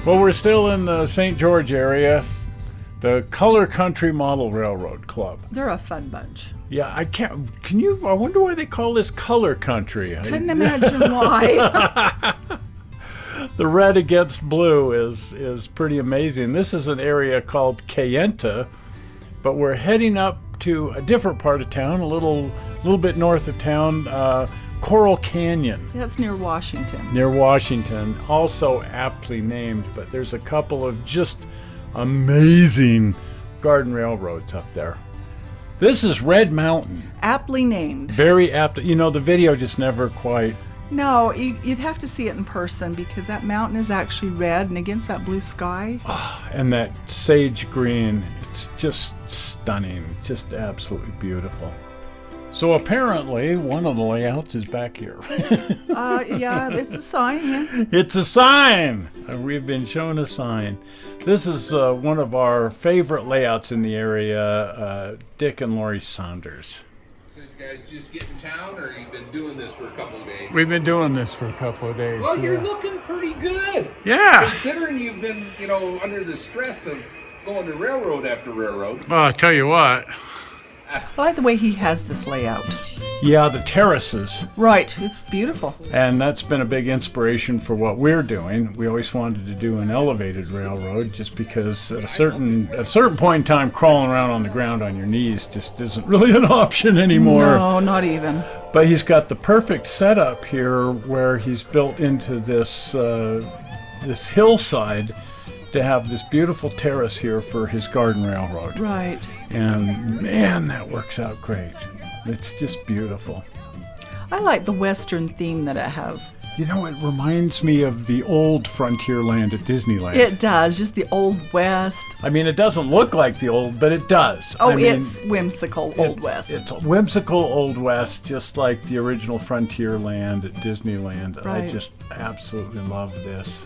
Well, we're still in the St. George area. The Color Country Model Railroad Club. They're a fun bunch. Yeah, I wonder why they call this Color Country. Couldn't imagine why. The red against blue is pretty amazing. This is an area called Kayenta, but we're heading up to a different part of town, a little bit north of town, Coral Canyon. That's near Washington. Near Washington, also aptly named, but there's a couple of just amazing garden railroads up there. This is Red Mountain. Aptly named. Very apt. You know, the video just never quite... No, you'd have to see it in person because that mountain is actually red and against that blue sky. And that sage green, it's just stunning. Just absolutely beautiful. So apparently, one of the layouts is back here. Yeah, it's a sign. Yeah. It's a sign! We've been shown a sign. This is one of our favorite layouts in the area, Dick and Laurie Saunders. So you guys just get in town, or you've been doing this for a couple of days? We've been doing this for a couple of days. Well, you're looking pretty good. Yeah. Considering you've been, under the stress of going to railroad after railroad. Well, I'll tell you what. I like the way he has this layout. Yeah, the terraces. Right, it's beautiful. And that's been a big inspiration for what we're doing. We always wanted to do an elevated railroad just because at a certain point in time, crawling around on the ground on your knees just isn't really an option anymore. No, not even. But he's got the perfect setup here where he's built into this this hillside to have this beautiful terrace here for his garden railroad. Right. And man, that works out great. It's just beautiful. I like the Western theme that it has. You know, it reminds me of the old Frontierland at Disneyland. It does, just the Old West. I mean, it doesn't look like the old, but it does. Oh, I mean, it's whimsical Old West. It's whimsical Old West, just like the original Frontierland at Disneyland. Right. I just absolutely love this.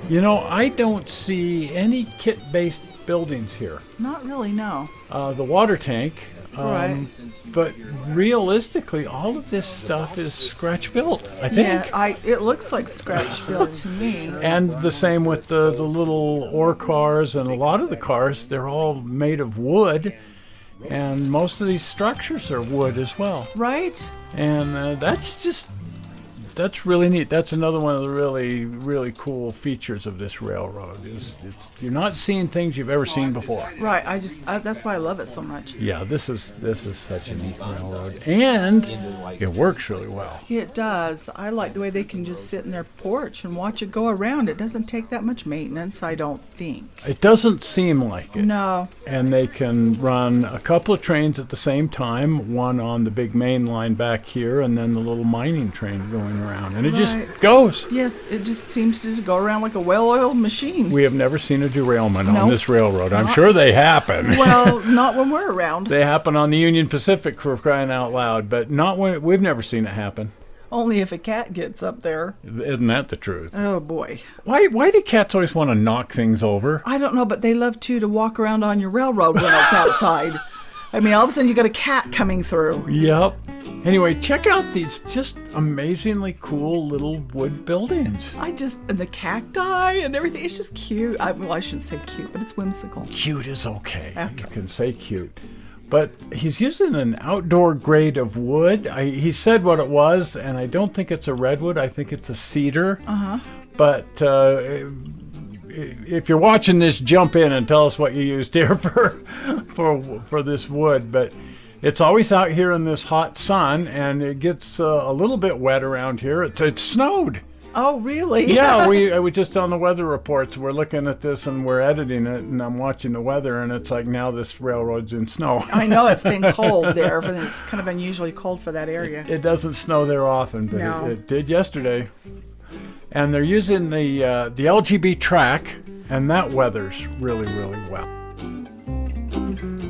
You know, I don't see any kit-based buildings here. Not really, no. The water tank, Right. but realistically, all of this stuff is scratch-built, I think. Yeah, it looks like scratch built to me. And the same with the little ore cars, and a lot of the cars, they're all made of wood, and most of these structures are wood as well. Right? And that's really neat. That's another one of the really, really cool features of this railroad. Is you're not seeing things you've ever seen before. Right. That's why I love it so much. Yeah, this is such a neat railroad, and it works really well. It does. I like the way they can just sit in their porch and watch it go around. It doesn't take that much maintenance, I don't think. It doesn't seem like it. No. And they can run a couple of trains at the same time, one on the big main line back here, and then the little mining train going around. And it just goes. Yes, it just seems to just go around like a well-oiled machine. We have never seen a derailment on Nope. this railroad. I'm sure they happen. Well, not when we're around. They happen on the Union Pacific, for crying out loud, but not when we've never seen it happen. Only if a cat gets up there. Isn't that the truth? Oh, boy. Why do cats always want to knock things over? I don't know, but they love, to walk around on your railroad when it's outside. I mean, all of a sudden you got a cat coming through. Yep. Anyway, check out these just amazingly cool little wood buildings. And the cacti and everything, it's just cute. I shouldn't say cute, but it's whimsical. Cute is okay. Okay. You can say cute. But he's using an outdoor grade of wood. He said what it was, and I don't think it's a redwood. I think it's a cedar. Uh-huh. But if you're watching this, jump in and tell us what you used here for this wood. But it's always out here in this hot sun, and it gets a little bit wet around here. It snowed. Oh, really? Yeah, I was just on the weather reports. We're looking at this and we're editing it, and I'm watching the weather, and it's like now this railroad's in snow. I know it's been cold there. It's kind of unusually cold for that area. It doesn't snow there often, but No. it did yesterday. And they're using the LGB track, and that weathers really, really well.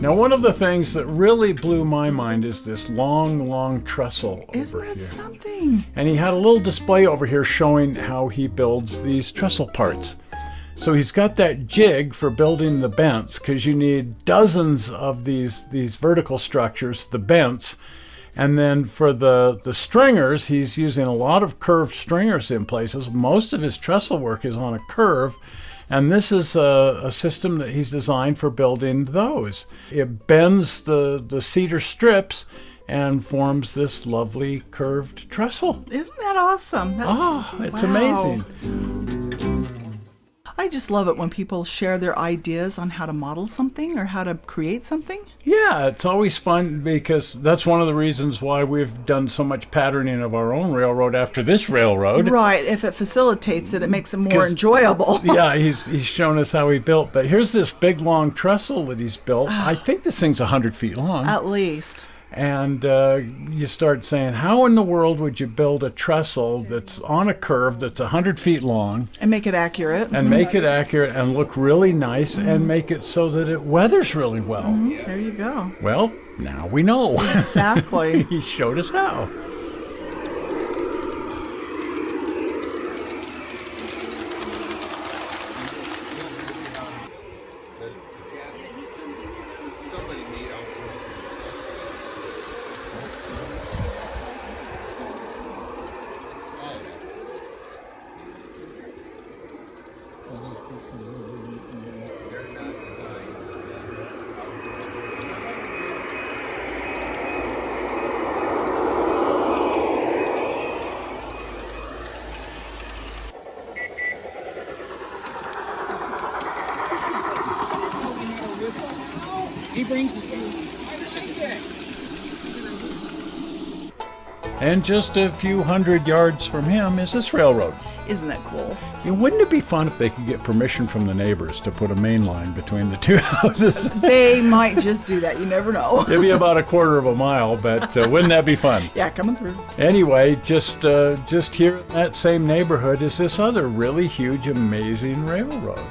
Now, one of the things that really blew my mind is this long trestle Isn't over that here. something? And he had a little display over here showing how he builds these trestle parts. So he's got that jig for building the bents, because you need dozens of these vertical structures, the bents. And then for the stringers, he's using a lot of curved stringers in places. Most of his trestle work is on a curve. And this is a system that he's designed for building those. It bends the cedar strips and forms this lovely curved trestle. Isn't that awesome? It's wow. amazing. I just love it when people share their ideas on how to model something or how to create something. Yeah, it's always fun, because that's one of the reasons why we've done so much patterning of our own railroad after this railroad. Right. If it facilitates it, it makes it more enjoyable. Yeah, he's shown us how he built. But here's this big, long trestle that he's built. I think this thing's 100 feet long. At least. And you start saying, how in the world would you build a trestle that's on a curve that's 100 feet long? And make it accurate. And make it accurate and look really nice and make it so that it weathers really well. There you go. Well, now we know. Exactly. He showed us how. Somebody made out he brings it to me. And just a few hundred yards from him is this railroad. Isn't that cool? Wouldn't it be fun if they could get permission from the neighbors to put a main line between the two houses? They might just do that. You never know. It'd be about a quarter of a mile, but wouldn't that be fun? Yeah, coming through. Anyway, just here in that same neighborhood is this other really huge, amazing railroad.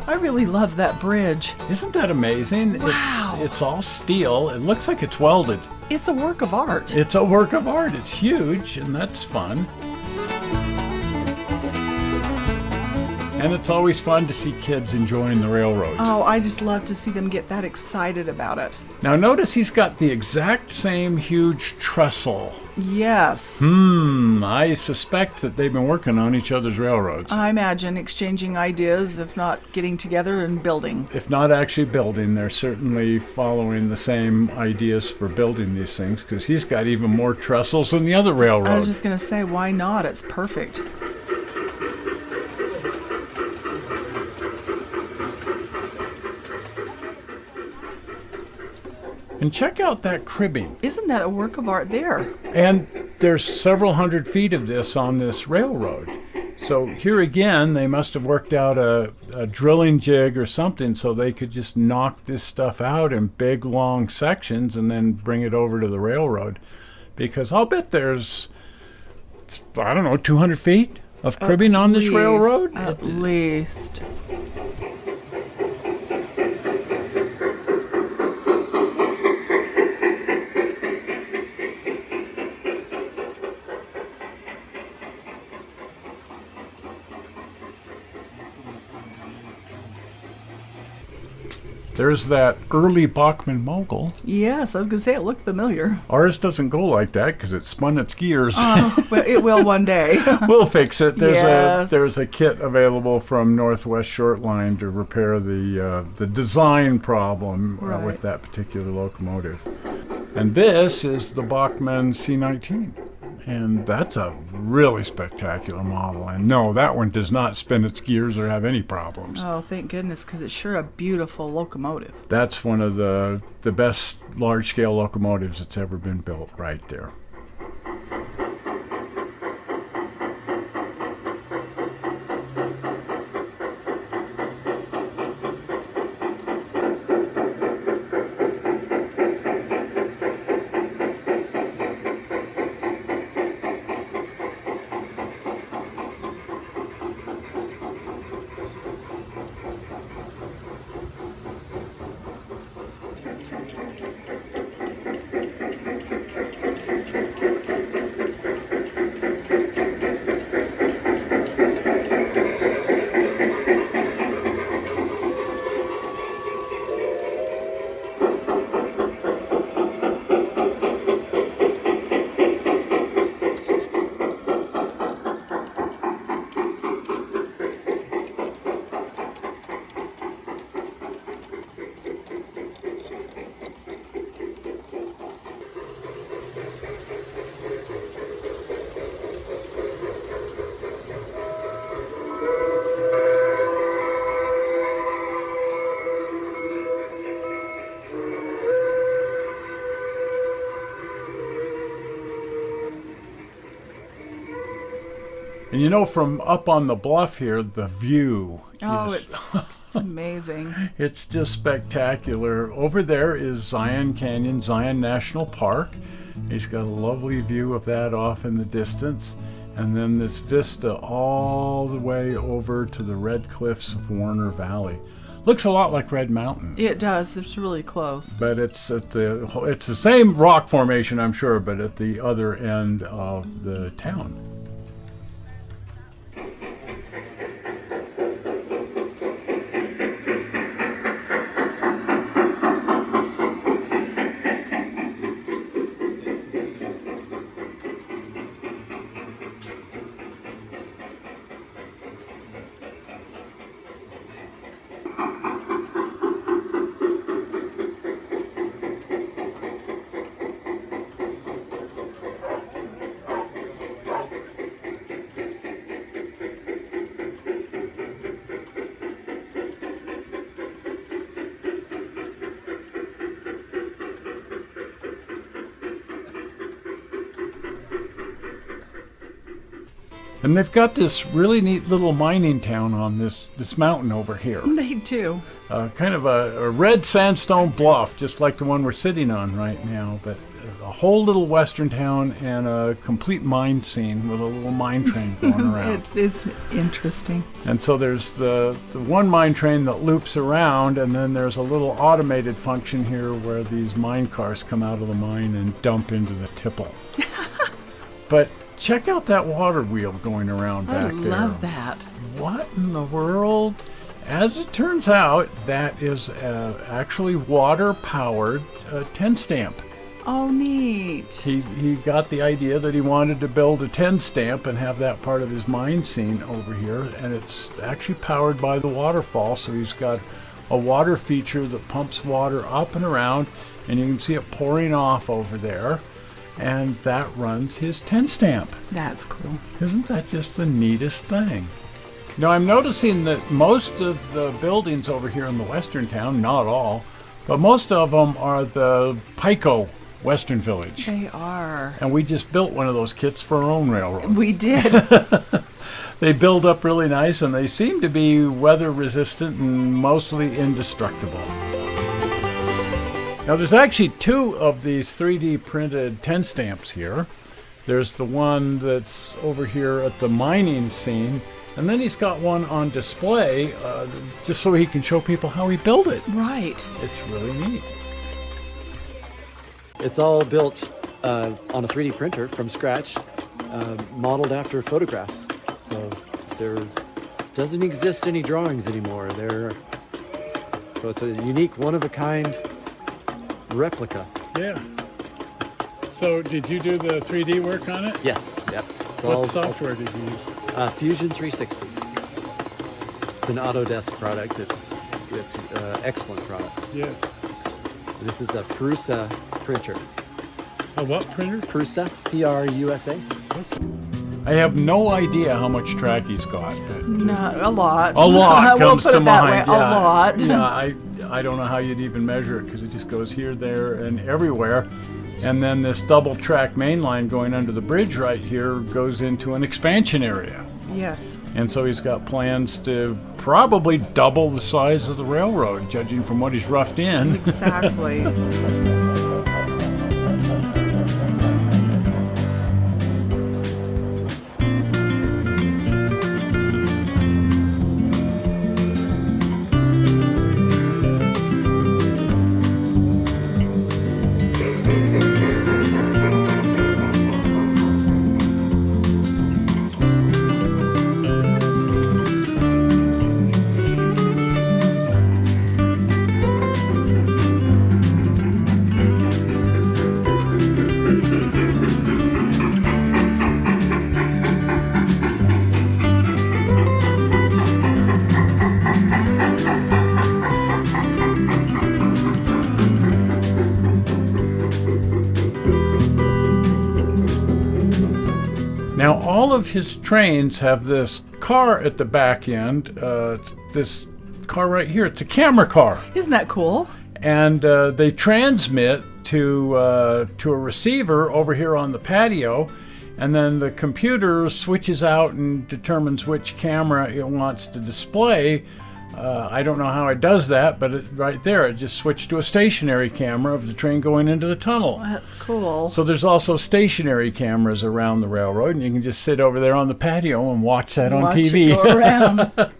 I really love that bridge. Isn't that amazing? Wow. It's all steel. It looks like it's welded. It's a work of art. It's a work of art. It's huge, and that's fun. And it's always fun to see kids enjoying the railroads. Oh, I just love to see them get that excited about it. Now notice he's got the exact same huge trestle. Yes. I suspect that they've been working on each other's railroads. I imagine exchanging ideas, if not getting together and building. If not actually building, they're certainly following the same ideas for building these things, because he's got even more trestles than the other railroad. I was just going to say, why not? It's perfect. And check out that cribbing. Isn't that a work of art there? And there's several hundred feet of this on this railroad. So here again, they must have worked out a drilling jig or something so they could just knock this stuff out in big, long sections and then bring it over to the railroad. Because I'll bet there's, 200 feet of cribbing on this railroad. At least. There's that early Bachmann mogul. Yes, I was going to say it looked familiar. Ours doesn't go like that because it spun its gears. Well, it will one day. We'll fix it. Yes. There's a kit available from Northwest Short Line to repair the design problem Right. with that particular locomotive. And this is the Bachmann C19. And that's a really spectacular model. And no, that one does not spin its gears or have any problems. Oh, thank goodness, because it's sure a beautiful locomotive. That's one of the best large-scale locomotives that's ever been built right there. And you know, from up on the bluff here, the view is... It's amazing. It's just spectacular. Over there is Zion Canyon, Zion National Park. He's got a lovely view of that off in the distance. And then this vista all the way over to the Red Cliffs of Warner Valley. Looks a lot like Red Mountain. It does. It's really close. But it's the same rock formation, I'm sure, but at the other end of the town. And they've got this really neat little mining town on this mountain over here. They do. Kind of a red sandstone bluff, just like the one we're sitting on right now, but a whole little western town and a complete mine scene with a little mine train going around. It's interesting. And so there's the one mine train that loops around, and then there's a little automated function here where these mine cars come out of the mine and dump into the tipple. But check out that water wheel going around back there. I love that. What in the world? As it turns out, that is actually water-powered 10 stamp. Oh, neat. He got the idea that he wanted to build a 10 stamp and have that part of his mine scene over here, and it's actually powered by the waterfall, so he's got a water feature that pumps water up and around, and you can see it pouring off over there. And that runs his 10 stamp. That's cool. Isn't that just the neatest thing? Now, I'm noticing that most of the buildings over here in the western town, not all, but most of them are the Pico Western Village. They are. And we just built one of those kits for our own railroad. We did. They build up really nice, and they seem to be weather resistant and mostly indestructible. Now, there's actually two of these 3D printed 10 stamps here. There's the one that's over here at the mining scene, and then he's got one on display just so he can show people how he built it. Right. It's really neat. It's all built on a 3D printer from scratch, modeled after photographs. So there doesn't exist any drawings anymore. So it's a unique, one-of-a-kind replica. Yeah. So did you do the 3D work on it? Yes. Yep. What software did you use? Fusion 360. It's an Autodesk product. It's excellent product. Yes. This is a Prusa printer. A what printer? Prusa, P-R-U-S-A. I have no idea how much track he's got. No, a lot. A lot comes we'll put to it that mind. way. Yeah. A lot. Yeah, I don't know how you'd even measure it because it just goes here, there, and everywhere. And then this double track main line going under the bridge right here goes into an expansion area. Yes. And so he's got plans to probably double the size of the railroad, judging from what he's roughed in. Exactly. Now, all of his trains have this car at the back end, this car right here. It's a camera car. Isn't that cool? And they transmit to a receiver over here on the patio, and then the computer switches out and determines which camera it wants to display. I don't know how it does that, but right there, it just switched to a stationary camera of the train going into the tunnel. That's cool. So there's also stationary cameras around the railroad, and you can just sit over there on the patio and watch that on TV. It go around.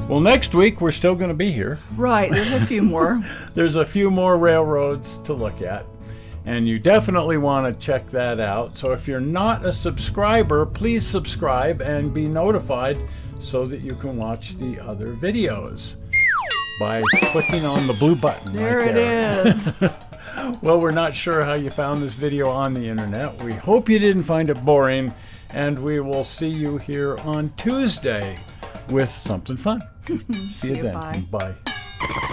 Well, next week we're still going to be here. Right, there's a few more. There's a few more railroads to look at, and you definitely want to check that out. So if you're not a subscriber, please subscribe and be notified so that you can watch the other videos by clicking on the blue button. There right it there. is. Well, we're not sure how you found this video on the internet. We hope you didn't find it boring, and we will see you here on Tuesday with something fun. See you then. Bye. Bye.